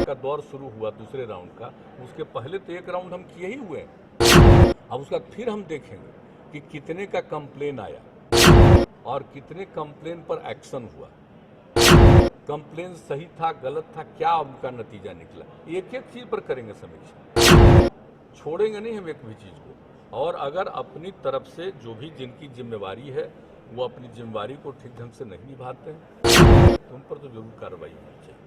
का दौर शुरू हुआ दूसरे राउंड का, उसके पहले तो एक राउंड हम किए ही हुए हैं। अब उसका फिर हम देखेंगे कि कितने का कंप्लेन आया और कितने कंप्लेन पर एक्शन हुआ, कंप्लेन सही था गलत था, क्या उनका नतीजा निकला। एक एक चीज पर करेंगे समीक्षा, छोड़ेंगे नहीं हम एक भी चीज को। और अगर अपनी तरफ से जो भी जिनकी जिम्मेवारी है वो अपनी जिम्मेवारी को ठीक ढंग से नहीं निभाते हैं तो उन पर तो जरूर कार्रवाई होनी चाहिए,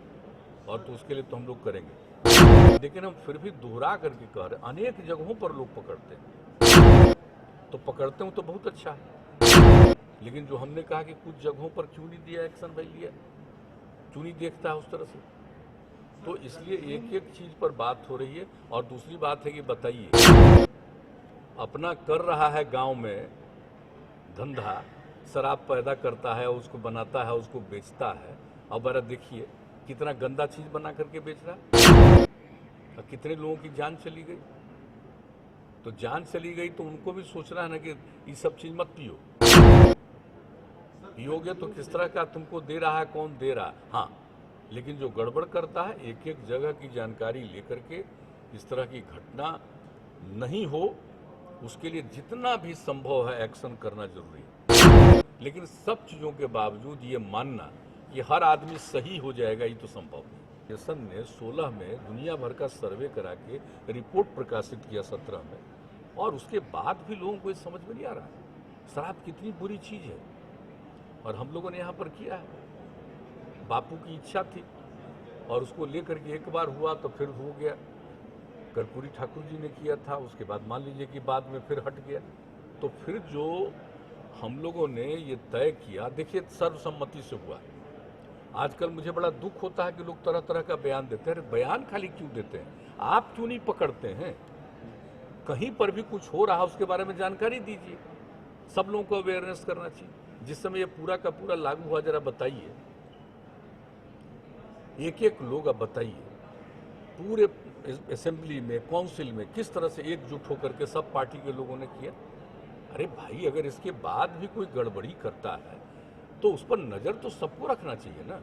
और तो उसके लिए तो हम लोग करेंगे। लेकिन हम फिर भी दोहरा करके कह रहे, अनेक जगहों पर लोग पकड़ते हैं, तो पकड़ते हो तो बहुत अच्छा है, लेकिन जो हमने कहा कि कुछ जगहों पर क्यों नहीं दिया एक्शन, भाई लिया क्यों नहीं देखता है उस तरह से। तो इसलिए एक एक चीज पर बात हो रही है। और दूसरी बात है कि बताइए, अपना कर रहा है गांव में धंधा, शराब पैदा करता है, उसको बनाता है, उसको बेचता है, अब जरा देखिए कितना गंदा चीज बना करके बेच रहा है, और कितने लोगों की जान चली गई। तो जान चली गई तो उनको भी सोचना है ना कि ये सब चीज मत पियो, पियोगे तो किस तरह का तुमको दे रहा है, कौन दे रहा है। हाँ, लेकिन जो गड़बड़ करता है, एक एक जगह की जानकारी लेकर के इस तरह की घटना नहीं हो, उसके लिए जितना भी संभव है एक्शन करना जरूरी है। लेकिन सब चीज़ों के बावजूद ये मानना कि हर आदमी सही हो जाएगा, ये तो संभव नहीं। नेशन ने 16 में दुनिया भर का सर्वे करा के रिपोर्ट प्रकाशित किया 17 में, और उसके बाद भी लोगों को ये समझ में नहीं आ रहा है शराब कितनी बुरी चीज़ है। और हम लोगों ने यहाँ पर किया है, बापू की इच्छा थी और उसको लेकर के एक बार हुआ तो फिर हो गया। कर्पूरी ठाकुर जी ने किया था, उसके बाद मान लीजिए कि बाद में फिर हट गया। तो फिर जो हम लोगों ने ये तय किया, देखिए सर्वसम्मति से हुआ। आजकल मुझे बड़ा दुख होता है कि लोग तरह तरह का बयान देते हैं। अरे बयान खाली क्यों देते हैं, आप क्यों नहीं पकड़ते हैं? कहीं पर भी कुछ हो रहा उसके बारे में जानकारी दीजिए, सब लोगों को अवेयरनेस करना चाहिए। जिस समय ये पूरा का पूरा लागू हुआ, जरा बताइए एक एक लोग, अब बताइए पूरे असेंबली में, काउंसिल में किस तरह से एकजुट होकर के सब पार्टी के लोगों ने किया। अरे भाई, अगर इसके बाद भी कोई गड़बड़ी करता है तो उस पर नजर तो सबको रखना चाहिए ना,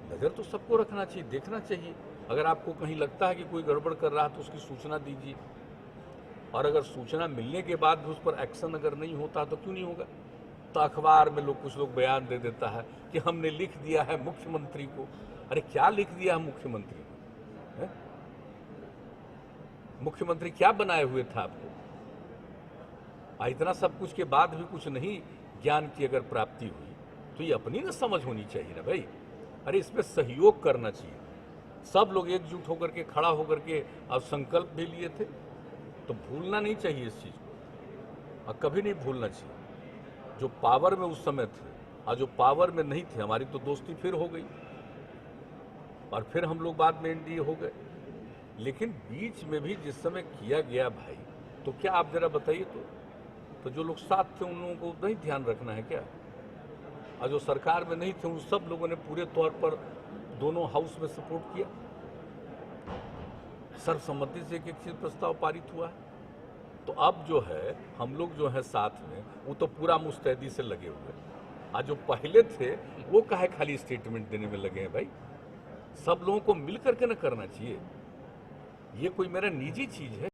नजर तो सबको रखना चाहिए, देखना चाहिए। अगर आपको कहीं लगता है कि कोई गड़बड़ कर रहा है तो उसकी सूचना दीजिए, और अगर सूचना मिलने के बाद भी उस पर एक्शन अगर नहीं होता तो क्यों नहीं होगा। तो अखबार में कुछ लोग बयान दे देता है कि हमने लिख दिया है मुख्यमंत्री को। अरे क्या लिख दिया है मुख्यमंत्री को? मुख्यमंत्री क्या बनाए हुए था आपको? इतना सब कुछ के बाद भी कुछ नहीं ज्ञान की अगर प्राप्ति हुई तो ये अपनी ना समझ होनी चाहिए ना भाई। अरे इसमें सहयोग करना चाहिए, सब लोग एकजुट होकर के खड़ा होकर के अब संकल्प भी लिए थे, तो भूलना नहीं चाहिए इस चीज को, और कभी नहीं भूलना चाहिए। जो पावर में उस समय थे और जो पावर में नहीं थे, हमारी तो दोस्ती फिर हो गई और फिर हम लोग बाद में एनडीए हो गए। लेकिन बीच में भी जिस समय किया गया भाई, तो क्या आप जरा बताइए, तो जो लोग साथ थे उन लोगों को नहीं ध्यान रखना है क्या? और जो सरकार में नहीं थे उन सब लोगों ने पूरे तौर पर दोनों हाउस में सपोर्ट किया, सर्वसम्मति से एक एक चीज प्रस्ताव पारित हुआ है। तो अब जो है हम लोग जो है साथ में, वो तो पूरा मुस्तैदी से लगे हुए। आज जो पहले थे वो काहे खाली स्टेटमेंट देने में लगे हैं भाई? सब लोगों को मिल करके ना करना चाहिए। ये कोई मेरा निजी चीज है।